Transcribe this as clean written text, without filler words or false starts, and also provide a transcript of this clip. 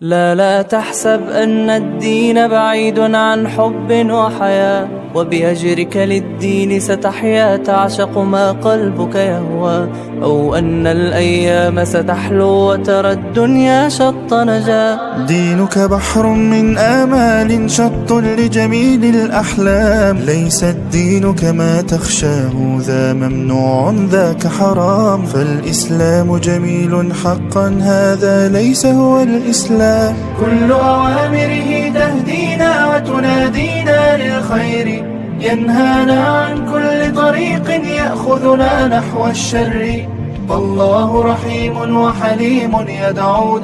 لا تحسب أن الدين بعيد عن حب وحياة، وبأجرك للدين ستحيا تعشق ما قلبك يهوى، أو أن الأيام ستحلو وترى الدنيا شط نجاة. دينك بحر من آمال شط لجميل الأحلام، ليس الدين كما تخشاه ذا ممنوع ذاك حرام، فالإسلام جميل حقا هذا ليس هو الإسلام. كل أوامره تهدينا وتنادينا للخير، ينهانا عن كل طريق يأخذنا نحو الشر، فالله رحيم وحليم يدعو